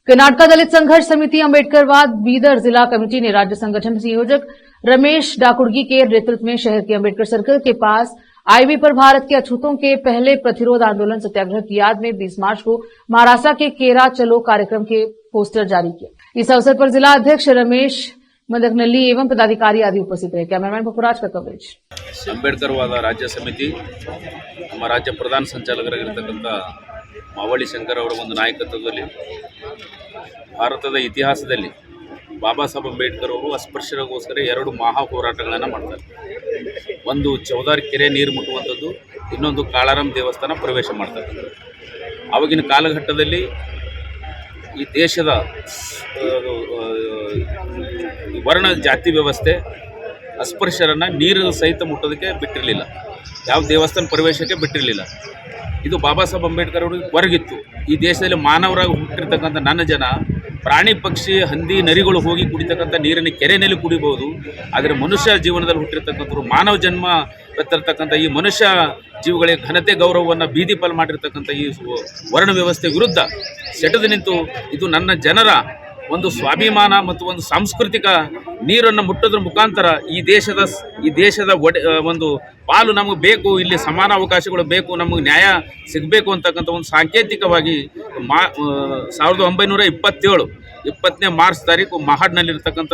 कर्नाटक दलित संघर्ष समिति अम्बेडकरवाद बीदर जिला कमेटी ने राज्य संगठन संयोजक रमेश डाकुड़गी के नेतृत्व में शहर के अम्बेडकर सर्कल के पास आईवी पर भारत के अछूतों के पहले प्रतिरोध आंदोलन सत्याग्रह की याद में 20 मार्च को महाराष्ट्र के केरा चलो कार्यक्रम के पोस्टर जारी किए। इस अवसर पर जिला अध्यक्ष रमेश मदकनल्ली एवं पदाधिकारी आदि उपस्थित रहे। कैमरामैन पपुराज का कवरेज। ಅಂಬೇಡ್ಕರ್ವಾದ ರಾಜ್ಯ ಸಮಿತಿ ನಮ್ಮ ರಾಜ್ಯ ಪ್ರಧಾನ ಸಂಚಾಲಕರಾಗಿರ್ತಕ್ಕಂಥ ಮಾವಳಿ ಶಂಕರ್ ಅವರ ಒಂದು ನಾಯಕತ್ವದಲ್ಲಿ ಭಾರತದ ಇತಿಹಾಸದಲ್ಲಿ ಬಾಬಾ ಸಾಹೇಬ್ ಅಂಬೇಡ್ಕರ್ ಅವರು ಅಸ್ಪೃಶ್ಯರಿಗೋಸ್ಕರ ಎರಡು ಮಹಾ ಹೋರಾಟಗಳನ್ನು ಮಾಡ್ತಾರೆ. ಒಂದು ಚೌದಾರ್ ಕೆರೆ ನೀರು ಮುಟ್ಟುವಂಥದ್ದು, ಇನ್ನೊಂದು ಕಾಳಾರಾಮ್ ದೇವಸ್ಥಾನ ಪ್ರವೇಶ ಮಾಡ್ತಾರೆ. ಆವಾಗಿನ ಕಾಲಘಟ್ಟದಲ್ಲಿ ಈ ದೇಶದ ವರ್ಣ ಜಾತಿ ವ್ಯವಸ್ಥೆ ಅಸ್ಪೃಶ್ಯರನ್ನು ನೀರು ಸಹಿತ ಮುಟ್ಟೋದಕ್ಕೆ ಬಿಟ್ಟಿರಲಿಲ್ಲ, ಯಾವ ದೇವಸ್ಥಾನ ಪ್ರವೇಶಕ್ಕೆ ಬಿಟ್ಟಿರಲಿಲ್ಲ. ಇದು ಬಾಬಾ ಸಾಹೇಬ್ ಅಂಬೇಡ್ಕರ್ ಅವರಿಗೆ ಹೊರಗಿತ್ತು. ಈ ದೇಶದಲ್ಲಿ ಮಾನವರಾಗಿ ಹುಟ್ಟಿರ್ತಕ್ಕಂಥ ನನ್ನ ಜನ ಪ್ರಾಣಿ ಪಕ್ಷಿ ಹಂದಿ ನರಿಗಳು ಹೋಗಿ ಕುಡಿತಕ್ಕಂಥ ನೀರಿನ ಕೆರೆಯಲ್ಲಿ ಕುಡಿಬಹುದು, ಆದರೆ ಮನುಷ್ಯ ಜೀವನದಲ್ಲಿ ಹುಟ್ಟಿರ್ತಕ್ಕಂಥವ್ರು ಮಾನವ ಜನ್ಮ ಎತ್ತಿರ್ತಕ್ಕಂಥ ಈ ಮನುಷ್ಯ ಜೀವಗಳಿಗೆ ಘನತೆ ಗೌರವವನ್ನು ಬೀದಿ ಪಾಲು ಮಾಡಿರ್ತಕ್ಕಂಥ ಈ ವರ್ಣ ವ್ಯವಸ್ಥೆ ವಿರುದ್ಧ ಸೆಟೆದು ನಿಂತು ಇದು ನನ್ನ ಜನರ ಒಂದು ಸ್ವಾಭಿಮಾನ ಮತ್ತು ಒಂದು ಸಾಂಸ್ಕೃತಿಕ ನೀರನ್ನು ಮುಟ್ಟೋದ್ರ ಮುಖಾಂತರ ಈ ದೇಶದ ಒಂದು ಪಾಲು ನಮಗೆ ಬೇಕು, ಇಲ್ಲಿ ಸಮಾನ ಅವಕಾಶಗಳು ಬೇಕು, ನಮಗೆ ನ್ಯಾಯ ಸಿಗಬೇಕು ಅಂತಕ್ಕಂಥ ಒಂದು ಸಾಂಕೇತಿಕವಾಗಿ 1927 20ನೇ ಮಾರ್ಚ್ ತಾರೀಕು ಮಹಾಡ್ನಲ್ಲಿರ್ತಕ್ಕಂಥ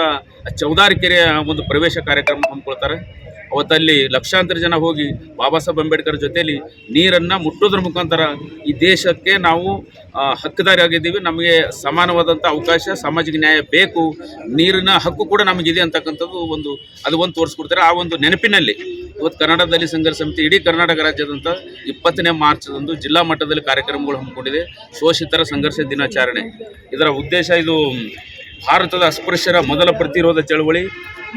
ಚೌದಾರ್ ಕೆರೆಯ ಒಂದು ಪ್ರವೇಶ ಕಾರ್ಯಕ್ರಮ ಹಮ್ಮಿಕೊಳ್ತಾರೆ. ಅವತ್ತಲ್ಲಿ ಲಕ್ಷಾಂತರ ಜನ ಹೋಗಿ ಬಾಬಾ ಸಾಹೇಬ್ ಅಂಬೇಡ್ಕರ್ ಜೊತೆಯಲ್ಲಿ ನೀರನ್ನು ಮುಟ್ಟೋದ್ರ ಮುಖಾಂತರ ಈ ದೇಶಕ್ಕೆ ನಾವು ಹಕ್ಕುದಾರಿಯಾಗಿದ್ದೀವಿ, ನಮಗೆ ಸಮಾನವಾದಂಥ ಅವಕಾಶ ಸಾಮಾಜಿಕ ನ್ಯಾಯ ಬೇಕು, ನೀರಿನ ಹಕ್ಕು ಕೂಡ ನಮಗಿದೆ ಅಂತಕ್ಕಂಥದ್ದು ಒಂದು ತೋರಿಸ್ಕೊಡ್ತಾರೆ. ಆ ಒಂದು ನೆನಪಿನಲ್ಲಿ ಇವತ್ತು ಕರ್ನಾಟಕ ದಲಿತ ಸಂಘರ್ಷ ಸಮಿತಿ ಇಡೀ ಕರ್ನಾಟಕ ರಾಜ್ಯದಂತ 20ನೇ ಮಾರ್ಚ್ದಂದು ಜಿಲ್ಲಾ ಮಟ್ಟದಲ್ಲಿ ಕಾರ್ಯಕ್ರಮಗಳು ಹಮ್ಮಿಕೊಂಡಿದೆ. ಶೋಷಿತರ ಸಂಘರ್ಷ ದಿನಾಚರಣೆ ಇದರ ಉದ್ದೇಶ, ಇದು ಭಾರತದ ಅಸ್ಪೃಶ್ಯರ ಮೊದಲ ಪ್ರತಿರೋಧ ಚಳವಳಿ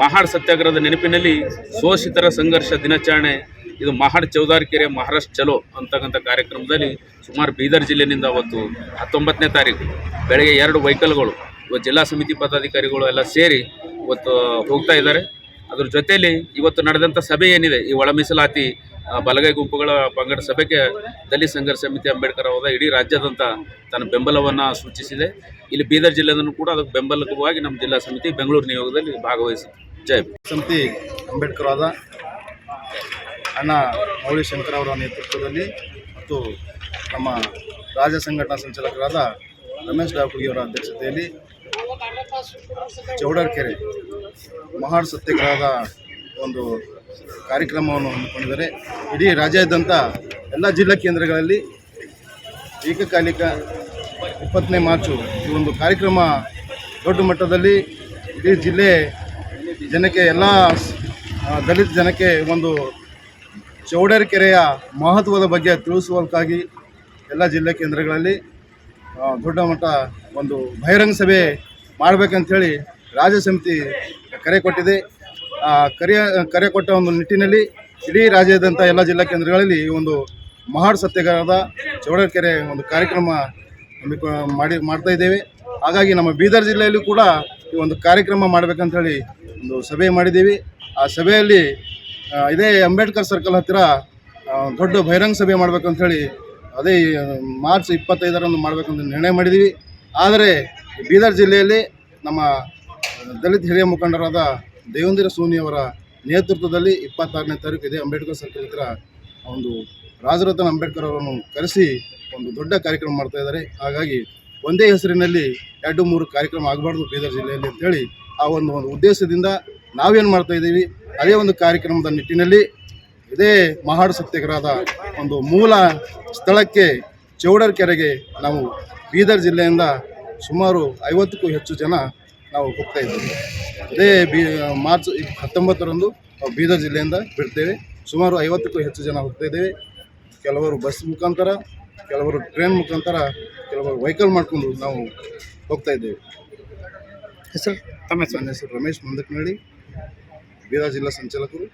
ಮಹಾಡ್ ಸತ್ಯಾಗ್ರಹದ ನೆನಪಿನಲ್ಲಿ ಶೋಷಿತರ ಸಂಘರ್ಷ ದಿನಾಚರಣೆ, ಇದು ಮಹಾಡ್ ಚೌದಾರ್ ಕೆರೆ ಮಹಾರಾಷ್ಟ್ರ ಚಲೋ ಅಂತಕ್ಕಂಥ ಕಾರ್ಯಕ್ರಮದಲ್ಲಿ ಸುಮಾರು ಬೀದರ್ ಜಿಲ್ಲೆಯಿಂದ ಅವತ್ತು 19ನೇ ತಾರೀಕು ಬೆಳಗ್ಗೆ 2 ವೆಹಿಕಲ್ಗಳು ಇವತ್ತು ಜಿಲ್ಲಾ ಸಮಿತಿ ಪದಾಧಿಕಾರಿಗಳು ಎಲ್ಲ ಸೇರಿ ಇವತ್ತು ಹೋಗ್ತಾ ಇದ್ದಾರೆ. ಅದ್ರ ಜೊತೆಯಲ್ಲಿ ಇವತ್ತು ನಡೆದಂಥ ಸಭೆ ಏನಿದೆ, ಈ ಒಳ ಮೀಸಲಾತಿ ಬಲಗೈ ಗುಂಪುಗಳ ಪಂಗಡ ಸಭೆಗೆ ದಲಿತ ಸಂಘರ್ಷ ಸಮಿತಿ ಅಂಬೇಡ್ಕರ್ ಅವರ ಇಡೀ ರಾಜ್ಯಾದ್ಯಂತ ತನ್ನ ಬೆಂಬಲವನ್ನು ಸೂಚಿಸಿದೆ. ಇಲ್ಲಿ ಬೀದರ್ ಜಿಲ್ಲೆಯನ್ನು ಕೂಡ ಅದಕ್ಕೆ ಬೆಂಬಲವಾಗಿ ನಮ್ಮ ಜಿಲ್ಲಾ ಸಮಿತಿ ಬೆಂಗಳೂರು ನಿಯೋಗದಲ್ಲಿ ಭಾಗವಹಿಸಿದೆ. ಜೈ ಸಮಿತಿ ಅಂಬೇಡ್ಕರ್ವಾದ ಅಣ್ಣ ಮೌಳಿ ಶಂಕರ್ ಅವರ ನೇತೃತ್ವದಲ್ಲಿ ಮತ್ತು ನಮ್ಮ ರಾಜ್ಯ ಸಂಘಟನಾ ಸಂಚಾಲಕರಾದ ರಮೇಶ್ ಡಾಕುಡಿ ಅವರ ಅಧ್ಯಕ್ಷತೆಯಲ್ಲಿ ಚೌಡಾರ್ ಕೆರೆ ಮಹಾಡ್ ಸತ್ಯಾಗ್ರಹದ ಒಂದು ಕಾರ್ಯಕ್ರಮವನ್ನು ಹಮ್ಮಿಕೊಂಡಿದ್ದಾರೆ. ಇಡೀ ರಾಜ್ಯಾದ್ಯಂತ ಎಲ್ಲ ಜಿಲ್ಲಾ ಕೇಂದ್ರಗಳಲ್ಲಿ ಏಕಕಾಲಿಕ 20ನೇ ಮಾರ್ಚು ಈ ಒಂದು ಕಾರ್ಯಕ್ರಮ ದೊಡ್ಡ ಮಟ್ಟದಲ್ಲಿ ಇಡೀ ಜಿಲ್ಲೆ ಜನಕ್ಕೆ, ಎಲ್ಲ ದಲಿತ ಜನಕ್ಕೆ ಒಂದು ಚೌಡಾರ್ ಕೆರೆಯ ಮಹತ್ವದ ಬಗ್ಗೆ ತಿಳಿಸುವುದಕ್ಕಾಗಿ ಎಲ್ಲ ಜಿಲ್ಲಾ ಕೇಂದ್ರಗಳಲ್ಲಿ ದೊಡ್ಡ ಮಟ್ಟ ಒಂದು ಬಹಿರಂಗ ಸಭೆ ಮಾಡಬೇಕಂಥೇಳಿ ರಾಜ್ಯ ಸಮಿತಿ ಕರೆ ಕೊಟ್ಟಿದೆ. ಕರೆ ಕೊಟ್ಟ ಒಂದು ನಿಟ್ಟಿನಲ್ಲಿ ಇಡೀ ರಾಜ್ಯಾದ್ಯಂತ ಎಲ್ಲ ಜಿಲ್ಲಾ ಕೇಂದ್ರಗಳಲ್ಲಿ ಈ ಒಂದು ಮಹಾಡ್ ಸತ್ಯಾಗ್ರಹದ ಚೌಡಾರ್ ಕೆರೆ ಒಂದು ಕಾರ್ಯಕ್ರಮ ಮಾಡ್ತಾ ಇದ್ದೇವೆ. ಹಾಗಾಗಿ ನಮ್ಮ ಬೀದರ್ ಜಿಲ್ಲೆಯಲ್ಲೂ ಕೂಡ ಈ ಒಂದು ಕಾರ್ಯಕ್ರಮ ಮಾಡಬೇಕಂಥೇಳಿ ಒಂದು ಸಭೆ ಮಾಡಿದ್ದೀವಿ. ಆ ಸಭೆಯಲ್ಲಿ ಇದೇ ಅಂಬೇಡ್ಕರ್ ಸರ್ಕಲ್ ಹತ್ತಿರ ದೊಡ್ಡ ಬಹಿರಂಗ ಸಭೆ ಮಾಡಬೇಕಂಥೇಳಿ ಅದೇ ಮಾರ್ಚ್ 25ರಂದು ಮಾಡಬೇಕಂತ ನಿರ್ಣಯ ಮಾಡಿದ್ದೀವಿ. ಆದರೆ ಬೀದರ್ ಜಿಲ್ಲೆಯಲ್ಲಿ ನಮ್ಮ ದಲಿತ ಹಿರಿಯ ಮುಖಂಡರಾದ ದೇವೇಂದ್ರ ಸೋನಿಯವರ ನೇತೃತ್ವದಲ್ಲಿ 26ನೇ ತಾರೀಕು ಇದೇ ಅಂಬೇಡ್ಕರ್ ಸರ್ಕಲ್ ಹತ್ತಿರ ಒಂದು ರಾಜರತ್ನ ಅಂಬೇಡ್ಕರ್ ಅವರನ್ನು ಕರೆಸಿ ಒಂದು ದೊಡ್ಡ ಕಾರ್ಯಕ್ರಮ ಮಾಡ್ತಾ ಇದ್ದಾರೆ. ಹಾಗಾಗಿ ಒಂದೇ ಹೆಸರಿನಲ್ಲಿ 2-3 ಕಾರ್ಯಕ್ರಮ ಆಗಬಾರ್ದು ಬೀದರ್ ಜಿಲ್ಲೆಯಲ್ಲಿ ಅಂತೇಳಿ ಆ ಒಂದು ಉದ್ದೇಶದಿಂದ ನಾವೇನು ಮಾಡ್ತಾ ಇದ್ದೀವಿ, ಅದೇ ಒಂದು ಕಾರ್ಯಕ್ರಮದ ನಿಟ್ಟಿನಲ್ಲಿ ಇದೇ ಮಹಾಡ್ ಸತ್ಯಾಗ್ರಹದ ಒಂದು ಮೂಲ ಸ್ಥಳಕ್ಕೆ ಚೌಡಾರ್ ಕೆರೆಗೆ ನಾವು ಬೀದರ್ ಜಿಲ್ಲೆಯಿಂದ ಸುಮಾರು 50ಕ್ಕೂ ಹೆಚ್ಚು ಜನ ನಾವು ಹೋಗ್ತಾ ಇದ್ದೀವಿ. ಅದೇ ಮಾರ್ಚ್ 19ರಂದು ನಾವು ಬೀದರ್ ಜಿಲ್ಲೆಯಿಂದ ಬಿಡ್ತೇವೆ. ಸುಮಾರು 50ಕ್ಕೂ ಹೆಚ್ಚು ಜನ ಹೋಗ್ತಾ ಇದ್ದೇವೆ. ಕೆಲವರು ಬಸ್ ಮುಖಾಂತರ, ಕೆಲವರು ಟ್ರೈನ್ ಮುಖಾಂತರ, ಕೆಲವರು ವೆಹಿಕಲ್ ಮಾಡಿಕೊಂಡು ನಾವು ಹೋಗ್ತಾ ಇದ್ದೇವೆ. ಹೆಸರು ನನ್ನ ಹೆಸರು ರಮೇಶ್ ಮಂದಕನಹಳ್ಳಿ, ಬೀದರ್ ಜಿಲ್ಲಾ ಸಂಚಾಲಕರು.